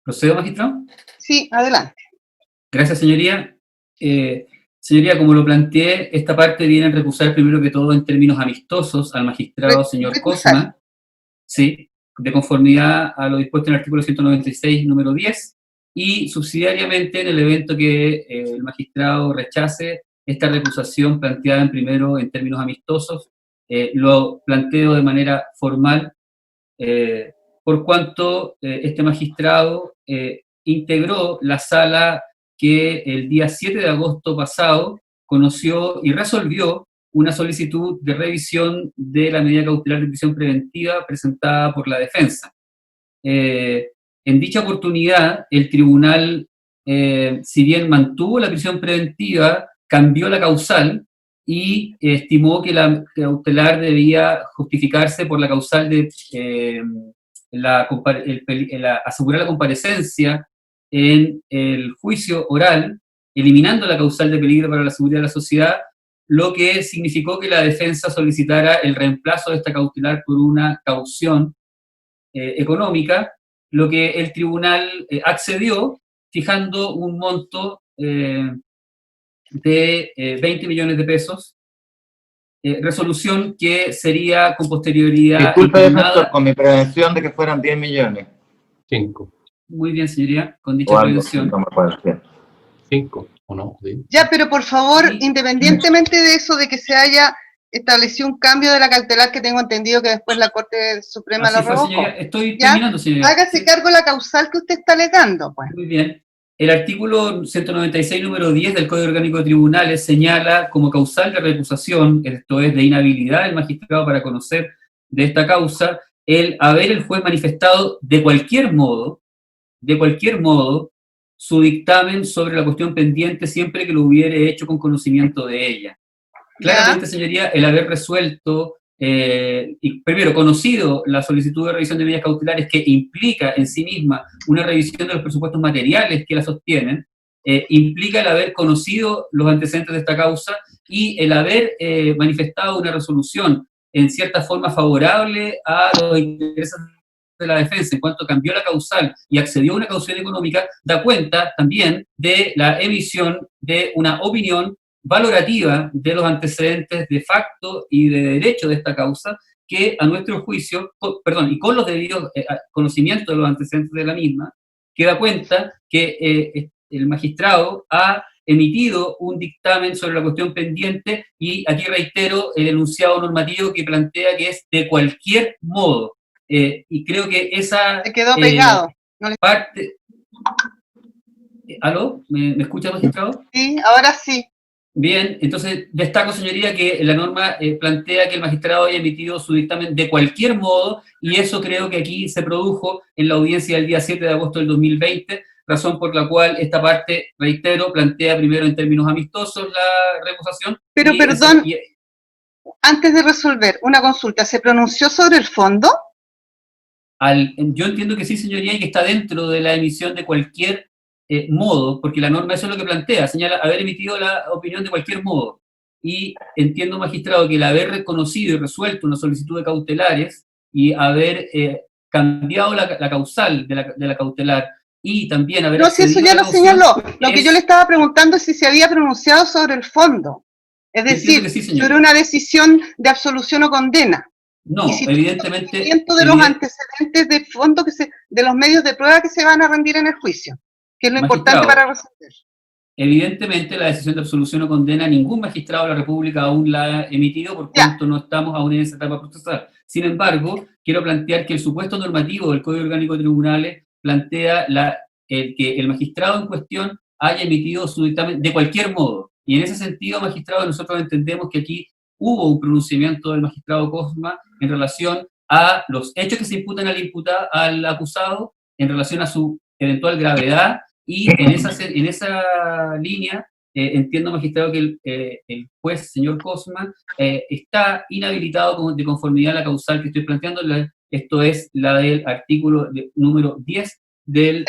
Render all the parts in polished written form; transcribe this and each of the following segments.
¿Procedo, magistrado? Sí, adelante. Gracias, señoría. Señoría, como lo planteé, esta parte viene a recusar primero que todo en términos amistosos al magistrado señor Cosma, sí, de conformidad a lo dispuesto en el artículo 196, número 10, y subsidiariamente en el evento que el magistrado rechace esta recusación planteada en primero en términos amistosos, lo planteo de manera formal, por cuanto este magistrado integró la sala que el día 7 de agosto pasado conoció y resolvió una solicitud de revisión de la medida cautelar de prisión preventiva presentada por la defensa. En dicha oportunidad, el tribunal, si bien mantuvo la prisión preventiva, cambió la causal y estimó que la cautelar debía justificarse por la causal de asegurar la comparecencia en el juicio oral, eliminando la causal de peligro para la seguridad de la sociedad, lo que significó que la defensa solicitara el reemplazo de esta cautelar por una caución económica, lo que el tribunal accedió, fijando un monto de 20 millones de pesos, resolución que sería con posterioridad... Disculpe, defensor, con mi prevención de que fueran 10 millones. 5. Muy bien, señoría, con dicha prevención. 5, ¿o no? ¿Sí? Ya, pero por favor, Sí. independientemente de eso, de que se haya establecido un cambio de la cautelar, que tengo entendido que después la Corte Suprema Así lo fue, revocó. señoría. Estoy ¿Ya? terminando, señoría. Hágase cargo la causal que usted está alegando, pues. Muy bien. El artículo 196, número 10 del Código Orgánico de Tribunales señala como causal de recusación, esto es, de inhabilidad del magistrado para conocer de esta causa, el haber el juez manifestado de cualquier modo, su dictamen sobre la cuestión pendiente siempre que lo hubiere hecho con conocimiento de ella. Claramente, señoría, el haber resuelto y primero conocido la solicitud de revisión de medidas cautelares que implica en sí misma una revisión de los presupuestos materiales que la sostienen, implica el haber conocido los antecedentes de esta causa y el haber manifestado una resolución en cierta forma favorable a los intereses de la defensa en cuanto cambió la causal y accedió a una caución económica, da cuenta también de la emisión de una opinión valorativa de los antecedentes de facto y de derecho de esta causa, que a nuestro juicio, y con los debidos conocimientos de los antecedentes de la misma, que da cuenta que el magistrado ha emitido un dictamen sobre la cuestión pendiente y aquí reitero el enunciado normativo que plantea que es de cualquier modo. Y creo que esa Se quedó pegado. No le... parte... ¿Aló? ¿Me escucha, magistrado? Sí, ahora sí. Bien, entonces destaco, señoría, que la norma plantea que el magistrado haya emitido su dictamen de cualquier modo, y eso creo que aquí se produjo en la audiencia del día 7 de agosto del 2020, razón por la cual esta parte, reitero, plantea primero en términos amistosos la recusación. Pero perdón, antes de resolver, una consulta, ¿se pronunció sobre el fondo? Yo entiendo que sí, señoría, y que está dentro de la emisión de cualquier modo, porque la norma eso es lo que plantea, señala haber emitido la opinión de cualquier modo. Y entiendo, magistrado, que el haber reconocido y resuelto una solicitud de cautelares y haber cambiado la causal de la cautelar y también haber... No, si eso ya lo señaló. Lo que yo le estaba preguntando es si se había pronunciado sobre el fondo. Es decir, sí, sobre una decisión de absolución o condena. No, si evidentemente... de los antecedentes de fondo, de los medios de prueba que se van a rendir en el juicio, que es lo importante para resolver. Evidentemente, la decisión de absolución o condena, ningún magistrado de la República aún la ha emitido, por cuanto no estamos aún en esa etapa procesal. Sin embargo, quiero plantear que el supuesto normativo del Código Orgánico de Tribunales plantea que el magistrado en cuestión haya emitido su dictamen de cualquier modo. Y en ese sentido, magistrado, nosotros entendemos que aquí hubo un pronunciamiento del magistrado Cosma en relación a los hechos que se imputan al acusado, en relación a su eventual gravedad, y en esa línea entiendo, magistrado, que el juez, señor Cosma, está inhabilitado de conformidad a la causal que estoy planteando, esto es la del artículo número 10 del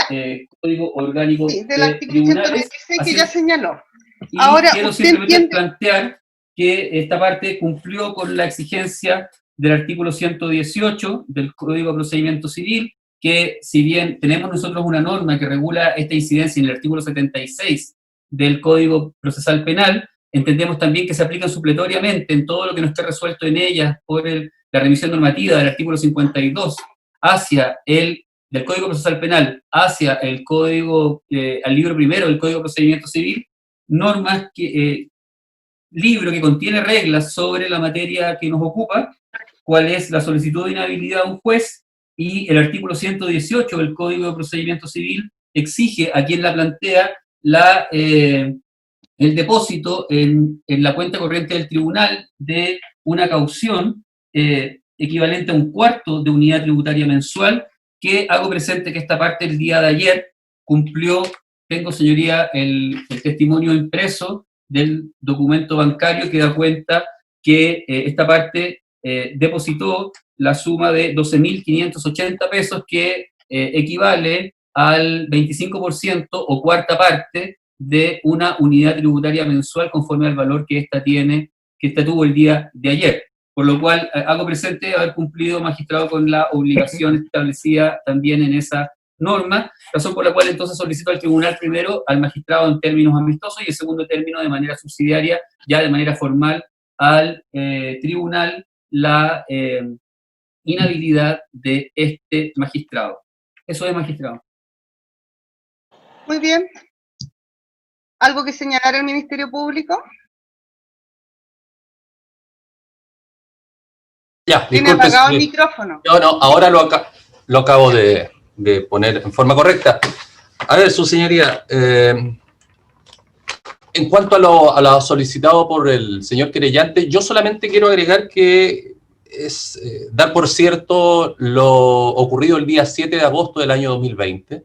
Código Orgánico del artículo Tribunales. 196 que ya señaló. Y ahora, quiero simplemente plantear que esta parte cumplió con la exigencia del artículo 118 del Código de Procedimiento Civil, que si bien tenemos nosotros una norma que regula esta incidencia en el artículo 76 del Código Procesal Penal, entendemos también que se aplican supletoriamente en todo lo que no esté resuelto en ellas por la revisión normativa del artículo 52 del Código Procesal Penal hacia el Código, al libro primero del Código de Procedimiento Civil, normas libro que contiene reglas sobre la materia que nos ocupa, cuál es la solicitud de inhabilidad a un juez, y el artículo 118 del Código de Procedimiento Civil exige a quien la plantea el depósito en la cuenta corriente del tribunal de una caución equivalente a 1/4 de unidad tributaria mensual, que hago presente que esta parte el día de ayer cumplió, tengo señoría el testimonio impreso del documento bancario que da cuenta que esta parte depositó la suma de 12.580 pesos, que equivale al 25% o cuarta parte de una unidad tributaria mensual conforme al valor que esta tuvo el día de ayer. Por lo cual hago presente haber cumplido, magistrado, con la obligación establecida también en esa norma, razón por la cual entonces solicito al tribunal primero, al magistrado en términos amistosos, y en segundo término de manera subsidiaria, ya de manera formal, al tribunal la inhabilidad de este magistrado. Eso es, magistrado. Muy bien. ¿Algo que señalar al Ministerio Público? Ya, Tiene disculpe, apagado el micrófono. No, ahora lo acabo de poner en forma correcta. A ver, su señoría, en cuanto a lo solicitado por el señor querellante, yo solamente quiero agregar que es dar por cierto lo ocurrido el día 7 de agosto del año 2020,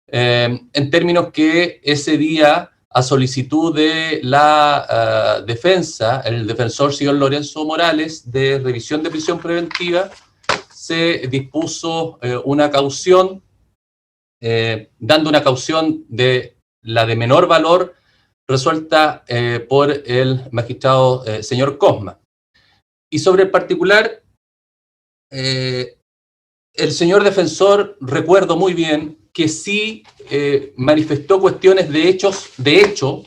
en términos que ese día, a solicitud de la defensa, el defensor señor Lorenzo Morales, de revisión de prisión preventiva, se dispuso una caución, dando una caución de menor valor, resuelta por el magistrado señor Cosma. Y sobre el particular, el señor defensor, recuerdo muy bien que sí manifestó cuestiones de hecho,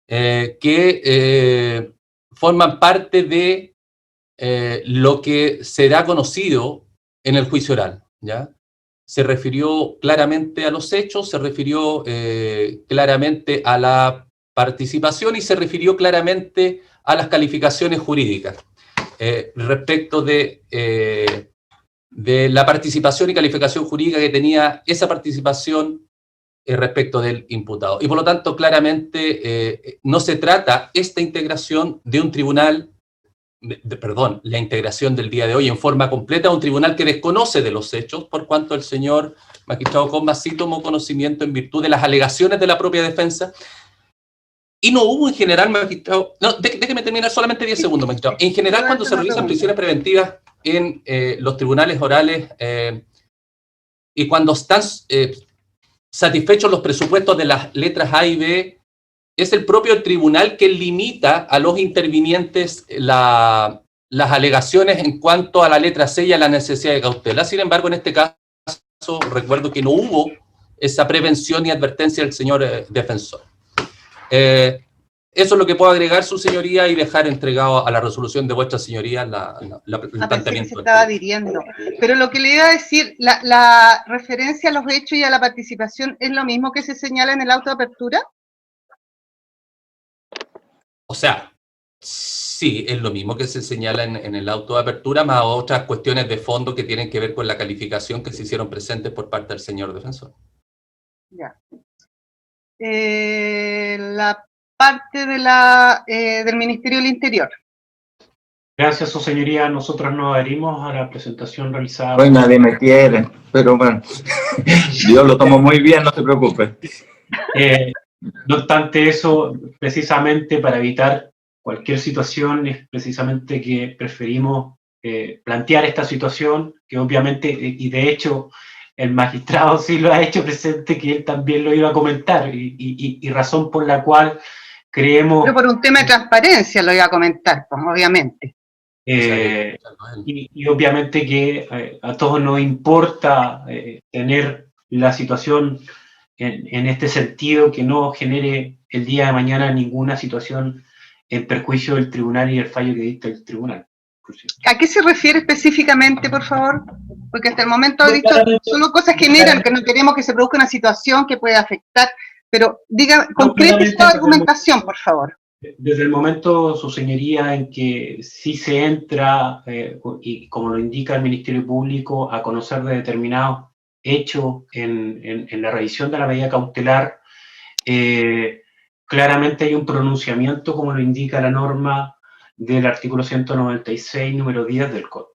que forman parte de lo que será conocido en el juicio oral, ¿ya? Se refirió claramente a los hechos, se refirió claramente a la participación y se refirió claramente a las calificaciones jurídicas respecto de la participación y calificación jurídica que tenía esa participación respecto del imputado. Y por lo tanto, claramente no se trata esta integración de un tribunal, la integración del día de hoy en forma completa de un tribunal que desconoce de los hechos, por cuanto el señor magistrado Cosma sí tomó conocimiento en virtud de las alegaciones de la propia defensa. Y no hubo en general, magistrado, no, déjeme terminar solamente 10 segundos, magistrado. En general, cuando se realizan prisiones preventivas en los tribunales orales y cuando están satisfechos los presupuestos de las letras A y B, es el propio tribunal que limita a los intervinientes las alegaciones en cuanto a la letra C y a la necesidad de cautela. Sin embargo, en este caso, recuerdo que no hubo esa prevención y advertencia del señor defensor. Eso es lo que puedo agregar, su señoría, y dejar entregado a la resolución de vuestra señoría el planteamiento. Se estaba adhiriendo. Pero lo que le iba a decir, la referencia a los hechos y a la participación, ¿es lo mismo que se señala en el auto de apertura? O sea, sí, es lo mismo que se señala en el auto de apertura, más otras cuestiones de fondo que tienen que ver con la calificación que se hicieron presentes por parte del señor defensor. Ya. La parte de del Ministerio del Interior. Gracias, su señoría. Nosotros nos adherimos a la presentación realizada. Hoy nadie me quiere, pero bueno, yo lo tomo muy bien, no se preocupe. No obstante eso, precisamente para evitar cualquier situación, es precisamente que preferimos plantear esta situación, que obviamente, y de hecho, el magistrado sí lo ha hecho presente, que él también lo iba a comentar, y razón por la cual creemos... Pero por un tema de transparencia lo iba a comentar, pues, obviamente. Y obviamente que a todos nos importa tener la situación en este sentido, que no genere el día de mañana ninguna situación en perjuicio del tribunal y el fallo que dicta el tribunal. ¿A qué se refiere específicamente, por favor? Porque hasta el momento ha dicho solo cosas generales, que no queremos que se produzca una situación que pueda afectar, pero diga, concrete su argumentación, por favor. Desde el momento, su señoría, en que sí se entra, y como lo indica el Ministerio Público, a conocer de determinados hechos en la revisión de la medida cautelar, claramente hay un pronunciamiento, como lo indica la norma del artículo 196, número 10 del Código.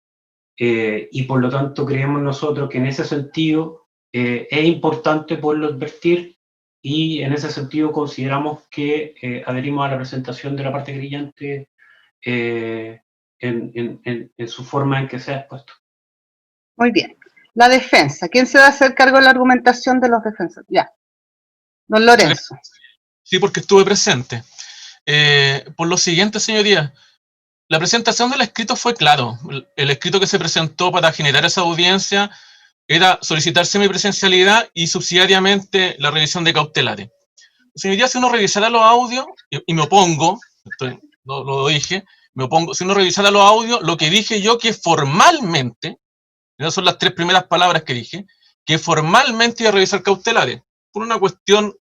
Y por lo tanto creemos nosotros que en ese sentido es importante poderlo advertir, y en ese sentido consideramos que adherimos a la presentación de la parte querellante en su forma en que se ha expuesto. Muy bien. La defensa. ¿Quién se va a hacer cargo de la argumentación de los defensores? Ya. Don Lorenzo. Sí, porque estuve presente. Por lo siguiente, señoría, la presentación del escrito fue claro. El escrito que se presentó para generar esa audiencia era solicitar semipresencialidad y subsidiariamente la revisión de cautelares. Señoría, si uno revisara los audios, y me opongo, lo dije, me opongo, si uno revisara los audios, lo que dije yo que formalmente, esas son las 3 primeras palabras que dije, que formalmente iba a revisar cautelares, por una cuestión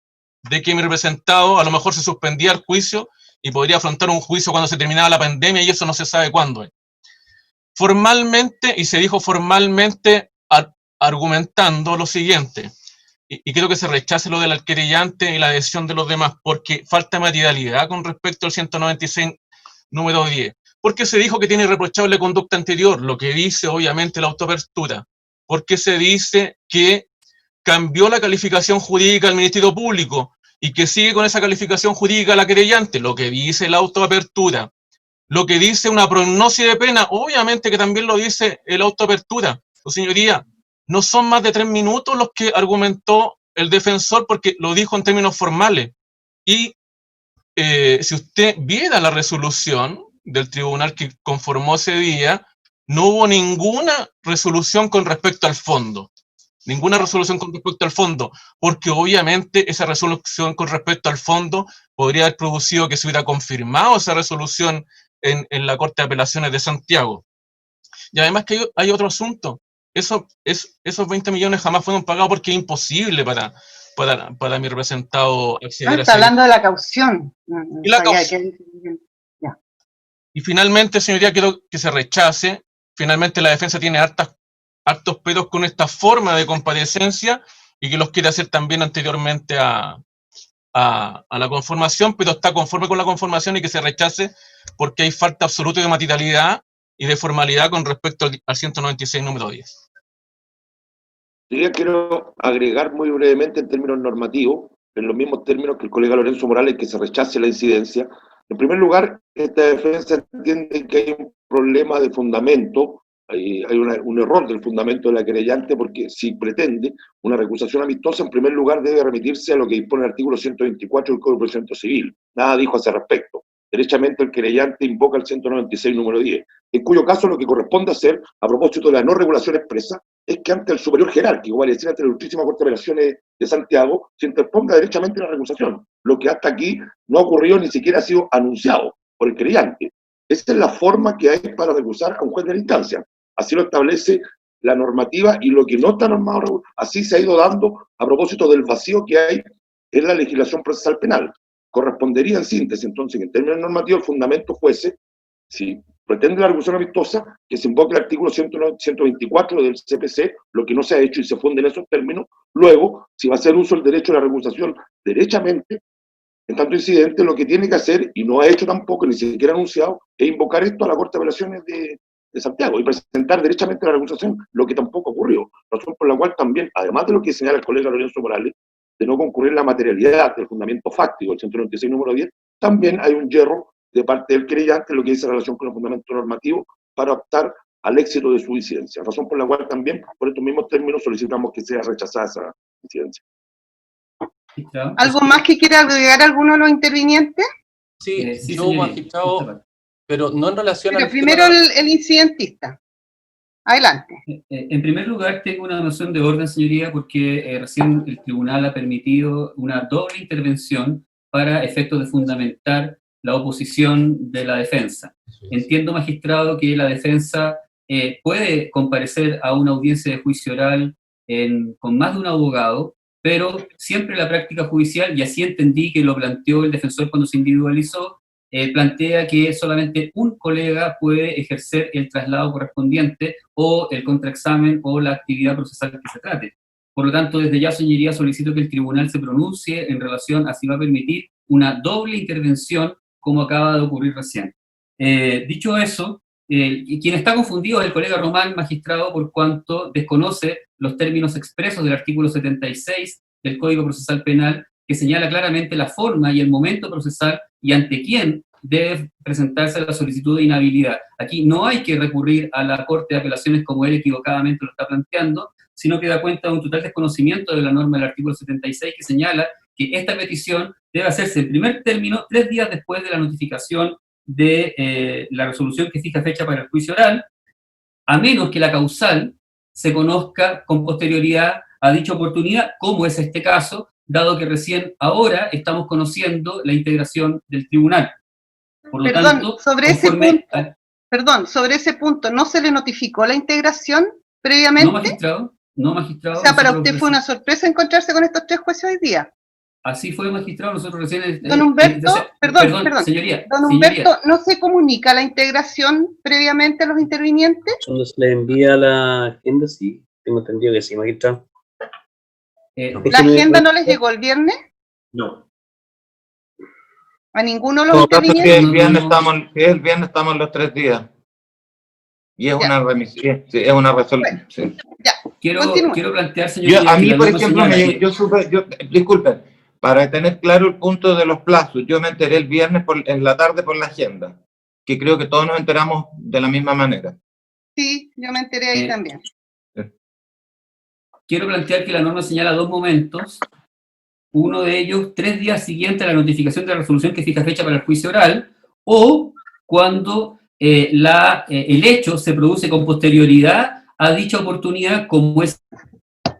de que mi representado a lo mejor se suspendía el juicio y podría afrontar un juicio cuando se terminaba la pandemia, y eso no se sabe cuándo es. Formalmente, y se dijo formalmente, argumentando lo siguiente, y quiero que se rechace lo del querellante y la adhesión de los demás, porque falta materialidad con respecto al 196 número 10, porque se dijo que tiene irreprochable conducta anterior, lo que dice obviamente la autoapertura, porque se dice que cambió la calificación jurídica del Ministerio Público y que sigue con esa calificación jurídica la querellante, lo que dice la autoapertura, lo que dice una prognosis de pena, obviamente que también lo dice el autoapertura. Señoría, no son más de 3 minutos los que argumentó el defensor, porque lo dijo en términos formales. Y si usted viera la resolución del tribunal que conformó ese día, no hubo ninguna resolución con respecto al fondo. Ninguna resolución con respecto al fondo, porque obviamente esa resolución con respecto al fondo podría haber producido que se hubiera confirmado esa resolución en la Corte de Apelaciones de Santiago. Y además que hay otro asunto. Esos 20 millones jamás fueron pagados, porque es imposible para mi representado acceder está hablando de la caución. Y la caución. Y finalmente, señoría, quiero que se rechace. Finalmente la defensa tiene hartos pedos con esta forma de comparecencia, y que los quiere hacer también anteriormente a la conformación, pero está conforme con la conformación, y que se rechace porque hay falta absoluta de materialidad y de formalidad con respecto al 196 número 10. Yo quiero agregar muy brevemente en términos normativos, en los mismos términos que el colega Lorenzo Morales, que se rechace la incidencia. En primer lugar, esta defensa entiende que hay un problema de fundamento, hay un error del fundamento de la querellante, porque si pretende una recusación amistosa, en primer lugar debe remitirse a lo que dispone el artículo 124 del Código de Procedimiento Civil. Nada dijo a ese respecto. Derechamente el querellante invoca el 196 número 10, en cuyo caso lo que corresponde hacer, a propósito de la no regulación expresa, es que ante el superior jerárquico, vale decir, ante la Ilustrísima Corte de Apelaciones de Santiago, se interponga derechamente la recusación, lo que hasta aquí no ha ocurrido, ni siquiera ha sido anunciado por el querellante. Esa es la forma que hay para recusar a un juez de la instancia. Así lo establece la normativa, y lo que no está normado, así se ha ido dando a propósito del vacío que hay en la legislación procesal penal. Correspondería en síntesis, entonces, que en términos normativos el fundamento fuese, si pretende la recusación amistosa, que se invoque el artículo 124 del CPC, lo que no se ha hecho y se funde en esos términos. Luego, si va a hacer uso del derecho a la recusación derechamente, en tanto incidente, lo que tiene que hacer, y no ha hecho tampoco, ni siquiera anunciado, es invocar esto a la Corte de Apelaciones de Santiago y presentar derechamente la recusación, lo que tampoco ocurrió. Razón por la cual también, además de lo que señala el colega Lorenzo Morales, de no concurrir la materialidad del fundamento fáctico, el 196 número 10, también hay un yerro de parte del querellante en lo que dice relación con el fundamento normativo para optar al éxito de su incidencia. Razón por la cual también, por estos mismos términos, solicitamos que sea rechazada esa incidencia. ¿Algo más que quiera agregar alguno de los intervinientes? Sí, Sí, yo, señoría. magistrado, pero no en relación Pero al primero tema... el incidentista. Adelante. En primer lugar, tengo una noción de orden, señoría, porque recién el tribunal ha permitido una doble intervención para efectos de fundamentar la oposición de la defensa. Entiendo, magistrado, que la defensa puede comparecer a una audiencia de juicio oral con más de un abogado, pero siempre la práctica judicial, y así entendí que lo planteó el defensor cuando se individualizó, plantea que solamente un colega puede ejercer el traslado correspondiente o el contraexamen o la actividad procesal que se trate. Por lo tanto, desde ya, señoría, solicito que el tribunal se pronuncie en relación a si va a permitir una doble intervención como acaba de ocurrir recién. Dicho eso, quien está confundido es el colega Román, magistrado, por cuanto desconoce los términos expresos del artículo 76 del Código Procesal Penal, que señala claramente la forma y el momento procesal y ante quién debe presentarse la solicitud de inhabilidad. Aquí no hay que recurrir a la Corte de Apelaciones como él equivocadamente lo está planteando, sino que da cuenta de un total desconocimiento de la norma del artículo 76 que señala que esta petición debe hacerse en primer término 3 días después de la notificación de la resolución que fija fecha para el juicio oral, a menos que la causal se conozca con posterioridad a dicha oportunidad, como es este caso, dado que recién ahora estamos conociendo la integración del tribunal. Por lo tanto, sobre ese punto, ¿no se le notificó la integración previamente? No, magistrado. O sea, para usted fue una sorpresa encontrarse con estos 3 jueces hoy día. Así fue, magistrado, nosotros recién... Don Humberto, perdón, señoría. Don Humberto, ¿no se comunica la integración previamente a los intervinientes? Cuando se le envía la agenda, sí, tengo entendido que sí, magistrado. ¿La agenda no les llegó el viernes? No. ¿A ninguno de los intervinientes? El viernes estamos los 3 días. Y es una remisión, sí, es una resolución. Bueno, sí. Ya, quiero plantear, señoría... A mí, por ejemplo, disculpen, para tener claro el punto de los plazos, yo me enteré el viernes en la tarde por la agenda, que creo que todos nos enteramos de la misma manera. Sí, yo me enteré ahí también. Quiero plantear que la norma señala 2 momentos, uno de ellos 3 días siguientes a la notificación de la resolución que fija fecha para el juicio oral, o cuando el hecho se produce con posterioridad a dicha oportunidad, como es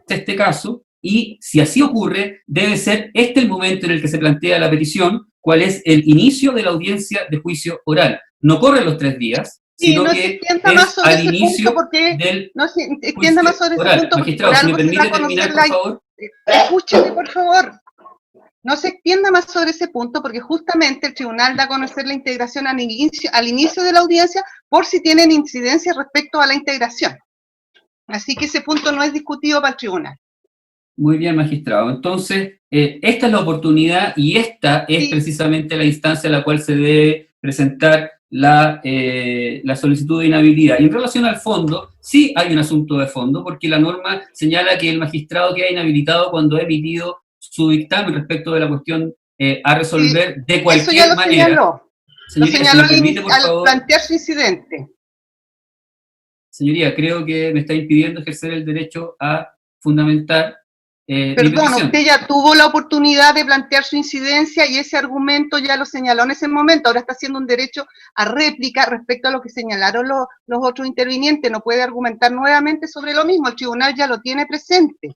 este caso, y si así ocurre, debe ser este el momento en el que se plantea la petición, cuál es el inicio de la audiencia de juicio oral. No corren los 3 días, sino que es al inicio del No se extienda más sobre ese punto. Magistrado, si me permite terminar, por favor. Escúcheme, por favor. No se extienda más sobre ese punto porque justamente el tribunal da a conocer la integración al inicio de la audiencia por si tienen incidencias respecto a la integración. Así que ese punto no es discutido para el tribunal. Muy bien, magistrado. Entonces, esta es la oportunidad y esta es precisamente la instancia a la cual se debe presentar la solicitud de inhabilidad. Y en relación al fondo, sí hay un asunto de fondo, porque la norma señala que el magistrado queda inhabilitado cuando ha emitido su dictamen respecto de la cuestión a resolver de cualquier manera. Señaló. Señoría, lo señaló si me permite, por favor, al plantear su incidente. Señoría, creo que me está impidiendo ejercer el derecho a fundamentar Perdón, usted ya tuvo la oportunidad de plantear su incidencia y ese argumento ya lo señaló en ese momento. Ahora está haciendo un derecho a réplica respecto a lo que señalaron los otros intervinientes. No puede argumentar nuevamente sobre lo mismo. El tribunal ya lo tiene presente.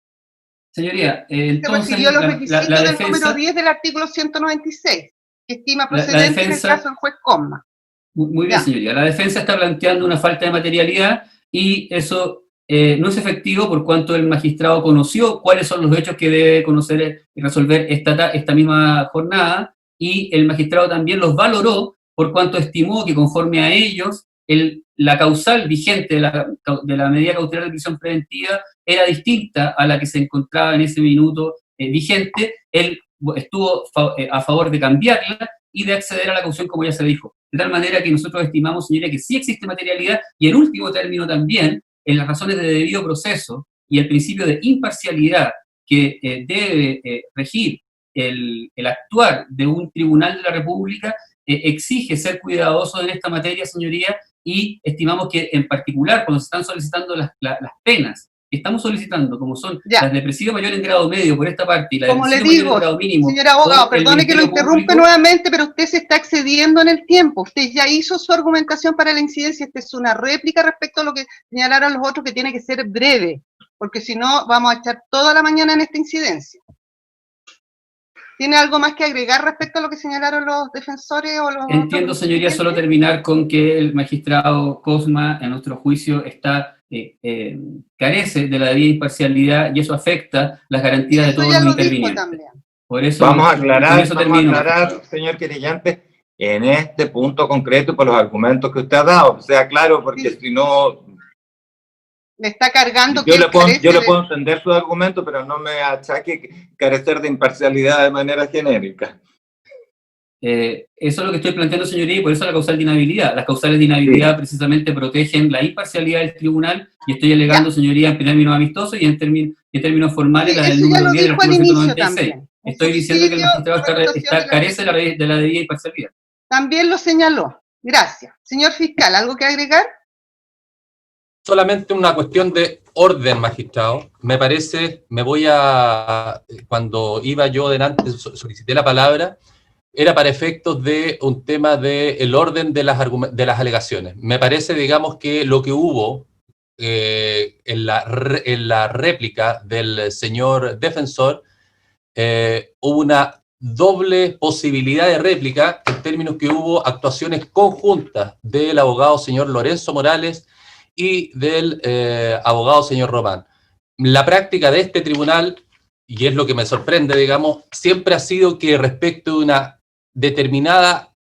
Señoría, entonces... Se refirió a los requisitos del número 10 del artículo 196, que estima procedente en el caso del juez Cosma. Muy bien, señoría. La defensa está planteando una falta de materialidad y eso no es efectivo por cuanto el magistrado conoció cuáles son los hechos que debe conocer y resolver esta misma jornada, y el magistrado también los valoró por cuanto estimó que conforme a ellos la causal vigente de la medida cautelar de prisión preventiva era distinta a la que se encontraba en ese minuto vigente. Él estuvo a favor de cambiarla y de acceder a la caución, como ya se dijo. De tal manera que nosotros estimamos, señoría, que sí existe materialidad, y en último término también, en las razones de debido proceso y el principio de imparcialidad que debe regir el actuar de un tribunal de la República, exige ser cuidadoso en esta materia, señoría, y estimamos que en particular cuando se están solicitando las penas estamos solicitando, como son Ya. las de presidio mayor en grado medio por esta parte y la de Como le presidio mayor en digo, grado mínimo, señor abogado, por el perdone que lo Ministerio interrumpe Público, nuevamente, pero usted se está excediendo en el tiempo. Usted ya hizo su argumentación para la incidencia. Esta es una réplica respecto a lo que señalaron los otros, que tiene que ser breve, porque si no, vamos a echar toda la mañana en esta incidencia. ¿Tiene algo más que agregar respecto a lo que señalaron los defensores o los entiendo, otros señoría, solo intervinientes? terminar con que el magistrado Cosma, en nuestro juicio, carece de la debida imparcialidad y eso afecta las garantías de Eso todos ya los lo dijo intervinientes. también. Por eso, Vamos a con eso termino. aclarar, señor querellante, en este punto concreto por los argumentos que usted ha dado. O sea, claro, porque Sí. si no, Le está cargando que yo él le puedo carece de... entender su argumento, pero no me achaque carecer de imparcialidad de manera genérica. Eso es lo que estoy planteando, señoría, y por eso la causal de inhabilidad. Las causales de inhabilidad Sí. precisamente protegen la imparcialidad del tribunal, y estoy alegando, señoría, en términos amistosos y en términos formales, Sí, la del eso ya número lo 10 del dijo al artículo inicio 196. también. Un Estoy diciendo que el subsidio magistrado por actuación de la carece de la debida imparcialidad. También lo señaló. Gracias. Señor fiscal, ¿algo que agregar? Solamente una cuestión de orden, magistrado. Me parece, cuando iba yo delante, solicité la palabra, era para efectos de un tema del orden de las alegaciones. Me parece, digamos, que lo que hubo en la réplica del señor defensor, hubo una doble posibilidad de réplica en términos que hubo actuaciones conjuntas del abogado señor Lorenzo Morales y del abogado señor Román. La práctica de este tribunal, y es lo que me sorprende, digamos, siempre ha sido que respecto de una determinada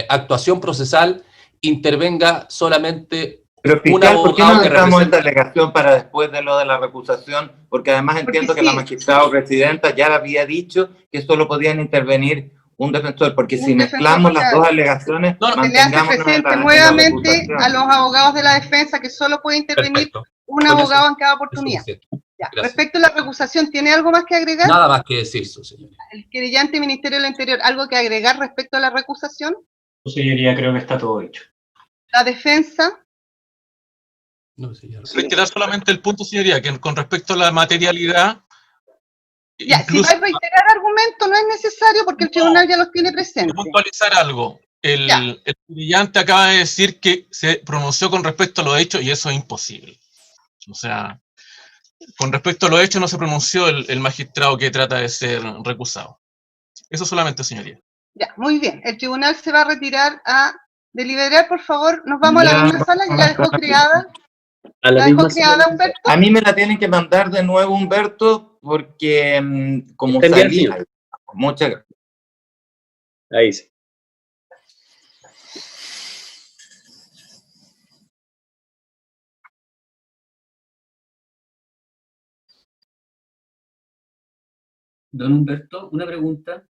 actuación procesal intervenga solamente Pero un fiscal, ¿por qué no abogado que dejamos esta representa. alegación para después de lo de la recusación? Porque además entiendo Porque que la sí. magistrada presidenta ya le había dicho que solo podían intervenir un defensor, porque si Un defensor, mezclamos porque las dos alegaciones, No, no, se le hace mantengámonos presente en la nuevamente recusación. a los abogados de la defensa que solo puede intervenir perfecto. un Con abogado eso en cada es oportunidad. suficiente. Ya. Gracias. Respecto a la recusación, ¿tiene algo más que agregar? Nada más que decir, su señoría. El querellante Ministerio del Interior, ¿algo que agregar respecto a la recusación? Señoría, creo que está todo hecho. La defensa, No, señor. Reiterar solamente el punto, señoría, que con respecto a la materialidad, ya, incluso si va a reiterar argumentos no es necesario porque el tribunal ya los tiene quiero presentes. puntualizar algo. Ya. El querellante acaba de decir que se pronunció con respecto a lo hecho y eso es imposible. O sea, con respecto a lo hecho no se pronunció el magistrado que trata de ser recusado. Eso solamente, señoría. Ya, muy bien. El tribunal se va a retirar a deliberar, por favor. Nos vamos a la misma sala, ya la dejó creada. A la ¿La dejó misma creada, sala. Humberto? A mí me la tienen que mandar de nuevo, Humberto, porque como Está enviado, salí... señor. Muchas gracias. Ahí sí. Don Humberto, una pregunta.